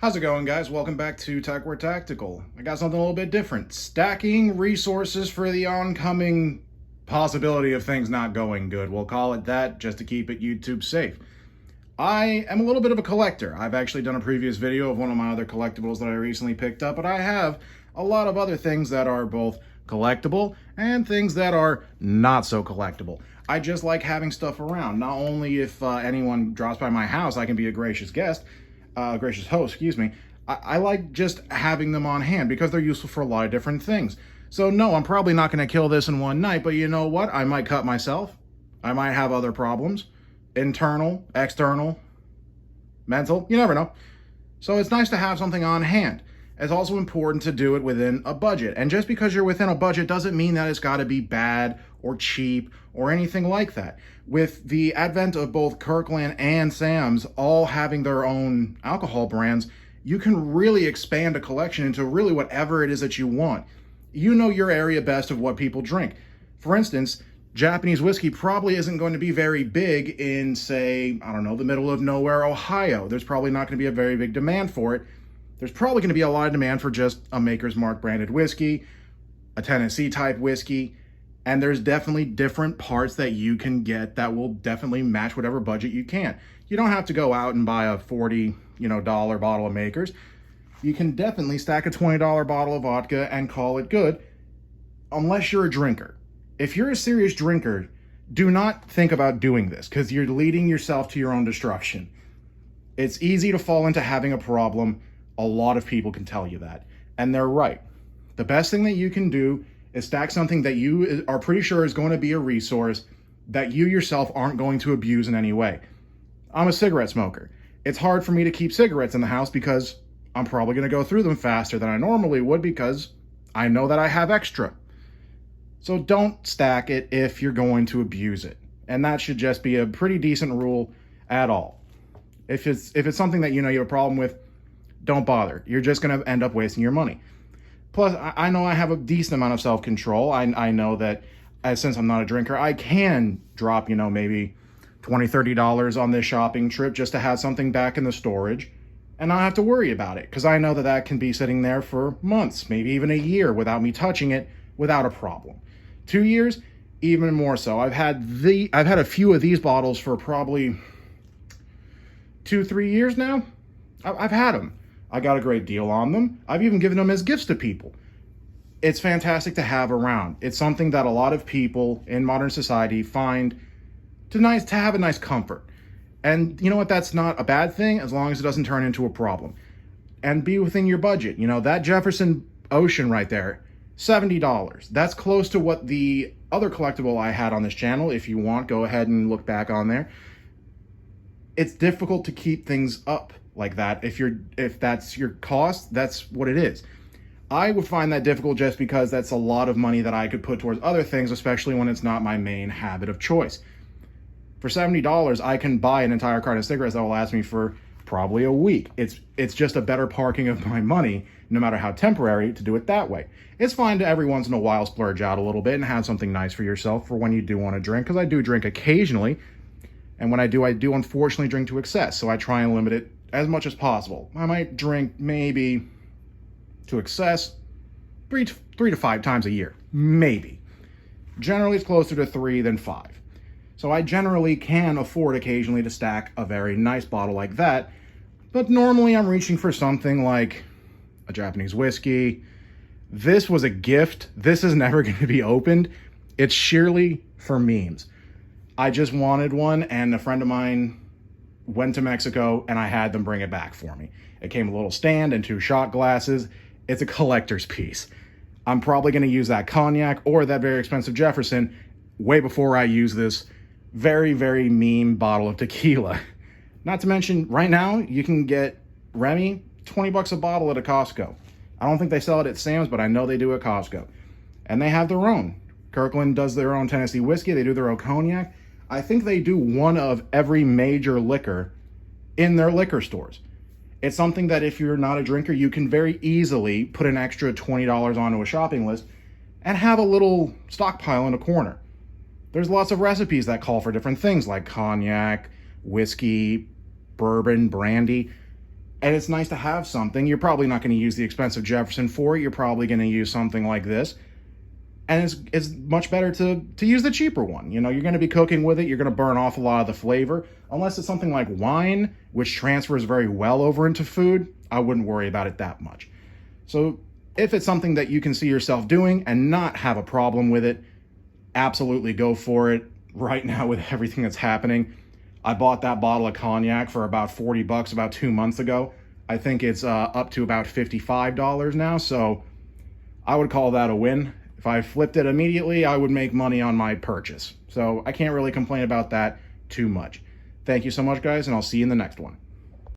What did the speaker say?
How's it going, guys? Welcome back to Techware Tactical. I got something a little bit different. Stacking resources for the oncoming possibility of things not going good. We'll call it that just to keep it YouTube safe. I am a little bit of a collector. I've actually done a previous video of one of my other collectibles that I recently picked up, but I have a lot of other things that are both collectible and things that are not so collectible. I just like having stuff around. Not only if anyone drops by my house, I can be a gracious host, excuse me. I like just having them on hand because they're useful for a lot of different things. So no, I'm probably not going to kill this in one night, but you know what? I might cut myself. I might have other problems. Internal, external, mental, you never know. So it's nice to have something on hand. It's also important to do it within a budget. And just because you're within a budget doesn't mean that it's got to be bad or cheap or anything like that. With the advent of both Kirkland and Sam's all having their own alcohol brands, you can really expand a collection into really whatever it is that you want. You know your area best of what people drink. For instance, Japanese whiskey probably isn't going to be very big in, say, I don't know, the middle of nowhere, Ohio. There's probably not going to be a very big demand for it. There's probably going to be a lot of demand for just a Maker's Mark branded whiskey, a Tennessee type whiskey, and there's definitely different parts that you can get that will definitely match whatever budget you can. You don't have to go out and buy a $40 bottle of Maker's. You can definitely stack a $20 bottle of vodka and call it good, unless you're a drinker. If you're a serious drinker, do not think about doing this because you're leading yourself to your own destruction. It's easy to fall into having a problem. A lot of people can tell you that, and they're right. The best thing that you can do is stack something that you are pretty sure is going to be a resource that you yourself aren't going to abuse in any way. I'm a cigarette smoker. It's hard for me to keep cigarettes in the house because I'm probably going to go through them faster than I normally would because I know that I have extra. So don't stack it if you're going to abuse it. And that should just be a pretty decent rule at all. If it's something that you have a problem with, don't bother. You're just going to end up wasting your money. Plus, I know I have a decent amount of self-control. I know that since I'm not a drinker, I can drop, maybe $20, $30 on this shopping trip just to have something back in the storage and not have to worry about it because I know that can be sitting there for months, maybe even a year without me touching it without a problem. 2 years, even more so. I've had a few of these bottles for probably 2-3 years now. I've had them. I got a great deal on them. I've even given them as gifts to people. It's fantastic to have around. It's something that a lot of people in modern society find to have a nice comfort. And you know what? That's not a bad thing as long as it doesn't turn into a problem. And be within your budget. That Jefferson Ocean right there, $70. That's close to what the other collectible I had on this channel. If you want, go ahead and look back on there. It's difficult to keep things up like that. If that's your cost, that's what it is. I would find that difficult just because that's a lot of money that I could put towards other things, especially when it's not my main habit of choice. For $70, I can buy an entire carton of cigarettes that will last me for probably a week. It's just a better parking of my money, no matter how temporary, to do it that way. It's fine to every once in a while splurge out a little bit and have something nice for yourself for when you do want to drink, because I do drink occasionally, and when I do unfortunately drink to excess, so I try and limit it as much as possible. I might drink maybe to excess 3 to 5 times a year, maybe. Generally, it's closer to 3 than 5. So I generally can afford occasionally to stack a very nice bottle like that, but normally I'm reaching for something like a Japanese whiskey. This was a gift. This is never going to be opened. It's sheerly for memes. I just wanted one, and a friend of mine went to Mexico, and I had them bring it back for me. It came with a little stand and 2 shot glasses. It's a collector's piece. I'm probably going to use that cognac or that very expensive Jefferson way before I use this very, very meme bottle of tequila. Not to mention, right now, you can get Remy, $20 a bottle at a Costco. I don't think they sell it at Sam's, but I know they do at Costco. And they have their own. Kirkland does their own Tennessee whiskey. They do their own cognac. I think they do one of every major liquor in their liquor stores. It's something that if you're not a drinker, you can very easily put an extra $20 onto a shopping list and have a little stockpile in a corner. There's lots of recipes that call for different things like cognac, whiskey, bourbon, brandy. And it's nice to have something. You're probably not going to use the expensive Jefferson for it. You're probably going to use something like this. And it's much better to use the cheaper one. You know, you're going to be cooking with it. You're going to burn off a lot of the flavor. Unless it's something like wine, which transfers very well over into food, I wouldn't worry about it that much. So if it's something that you can see yourself doing and not have a problem with it, absolutely go for it. Right now with everything that's happening, I bought that bottle of cognac for about 40 bucks about 2 months ago. I think it's up to about $55 now, so I would call that a win. If I flipped it immediately, I would make money on my purchase. So I can't really complain about that too much. Thank you so much, guys, and I'll see you in the next one.